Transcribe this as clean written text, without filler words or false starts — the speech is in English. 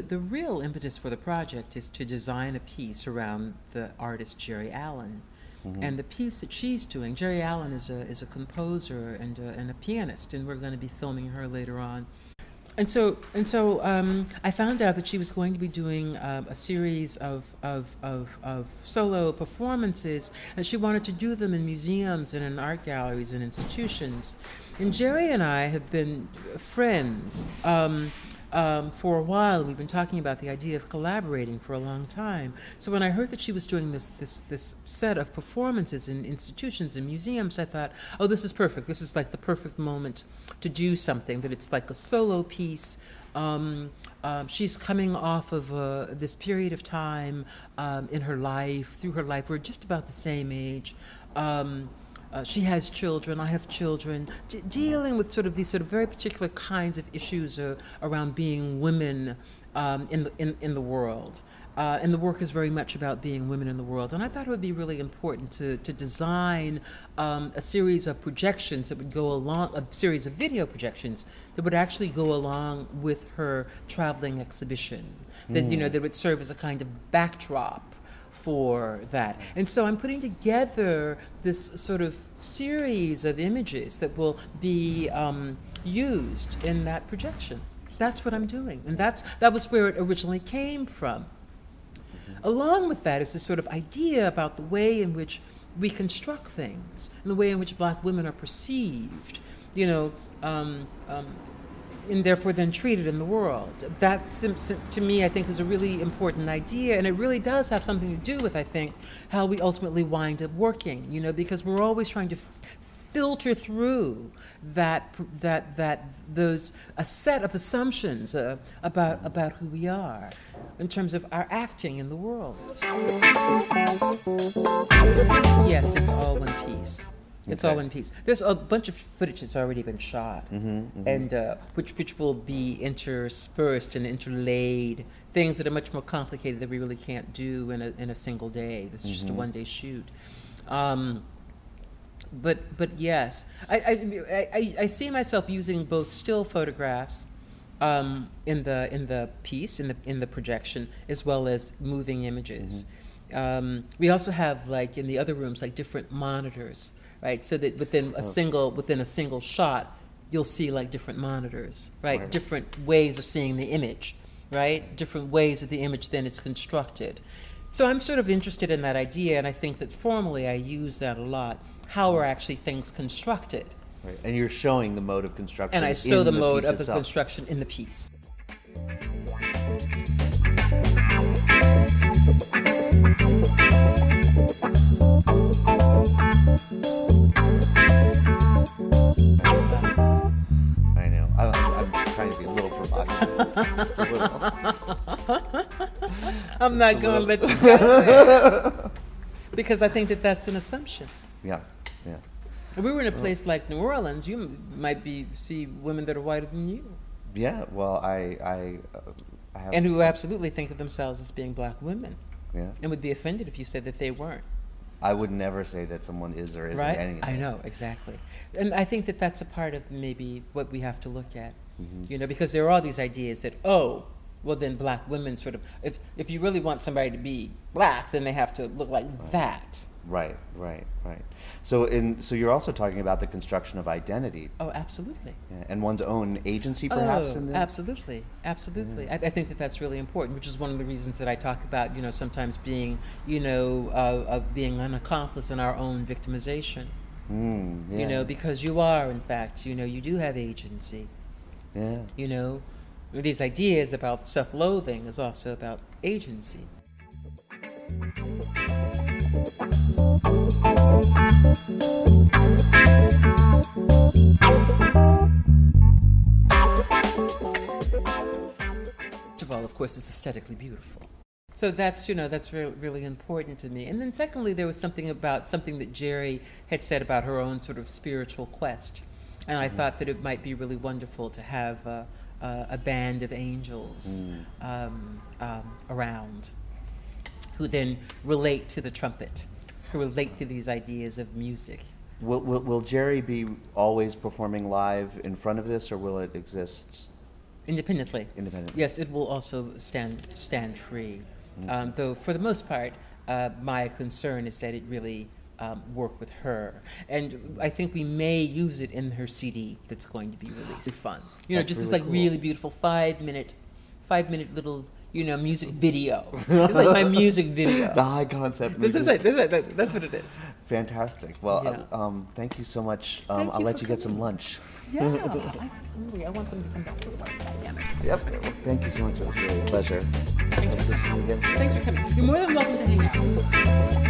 The real impetus for the project is to design a piece around the artist Jerry Allen. Mm-hmm. And the piece that she's doing, Jerry Allen is a composer and a pianist, and we're going to be filming her later on. And so I found out that she was going to be doing a series of solo performances, and she wanted to do them in museums and in art galleries and institutions. And Jerry and I have been friends for a while. We've been talking about the idea of collaborating for a long time. So when I heard that she was doing this set of performances in institutions and museums, I thought, oh, this is perfect. This is like the perfect moment to do something, that it's like a solo piece. She's coming off of this period of time in her life, through her life. We're just about the same age. She has children, I have children, dealing with sort of these sort of very particular kinds of issues around being women in the world. And the work is very much about being women in the world. And I thought it would be really important to design a series of projections that would go along, a series of video projections that would actually go along with her traveling exhibition, that, you know, that would serve as a kind of backdrop for that. And so I'm putting together this sort of series of images that will be used in that projection. That's what I'm doing, and that was where it originally came from. Along with that is this sort of idea about the way in which we construct things, and the way in which Black women are perceived, you know, and therefore then treated in the world. That, to me, I think, is a really important idea, and it really does have something to do with, I think, how we ultimately wind up working, you know, because we're always trying to filter through a set of assumptions about who we are in terms of our acting in the world. Yes, it's all one piece. It's all one piece. There's a bunch of footage that's already been shot, and which will be interspersed and interlaid. Things that are much more complicated that we really can't do in a single day. This is just a one-day shoot. But yes, I see myself using both still photographs in the piece, in the projection, as well as moving images. We also have, like in the other rooms, like different monitors. Right, so that within a single shot, you'll see like different monitors, right? Different ways of seeing the image, right? Different ways that the image then is constructed. So I'm sort of interested in that idea, and I think that formally I use that a lot. How are actually things constructed? Right, and you're showing the mode of construction. And I show the mode of the construction in the piece. I know. I'm trying to be a little provocative. Just a little. I'm not going to let you go there. Because I think that that's an assumption. Yeah, yeah. If we were in a place like New Orleans, you might see women that are whiter than you. Yeah, well, I have... And who absolutely think of themselves as being Black women. Yeah. And would be offended if you said that they weren't. I would never say that someone is or isn't anything. I know, exactly. And I think that that's a part of maybe what we have to look at. You know, because there are these ideas that, oh, well then Black women sort of, if you really want somebody to be Black, then they have to look like that. Right. So you're also talking about the construction of identity. Oh, absolutely. Yeah, and one's own agency, perhaps. Oh, absolutely. Yeah. I think that that's really important, which is one of the reasons that I talk about, you know, sometimes being, you know, being an accomplice in our own victimization. Yeah. You know, because you are, in fact, you know, you do have agency. Yeah. You know, these ideas about self-loathing is also about agency. First of all, of course, it's aesthetically beautiful. So that's, you know, that's really important to me. And then secondly, there was something that Jerry had said about her own sort of spiritual quest. And I thought that it might be really wonderful to have a band of angels around who then relate to the trumpet. relate to these ideas of music. Will Jerry be always performing live in front of this, or will it exist Independently. independently? Yes, it will also stand free. Though for the most part, my concern is that it really work with her, and I think we may use it in her CD that's going to be released. It's fun, That's just this really like cool. really beautiful 5-minute little music video. It's like my music video. The high concept. That's right. That's what it is. Fantastic. Well, Yeah. thank you so much. Thank I'll you let for you get some coming. lunch. Yeah, I'm hungry. I want them to come back to the dynamic. Yep. Thank you so much. It was really a pleasure. Thanks Hope to see you again soon. Thanks for coming. You're more than welcome to hang out.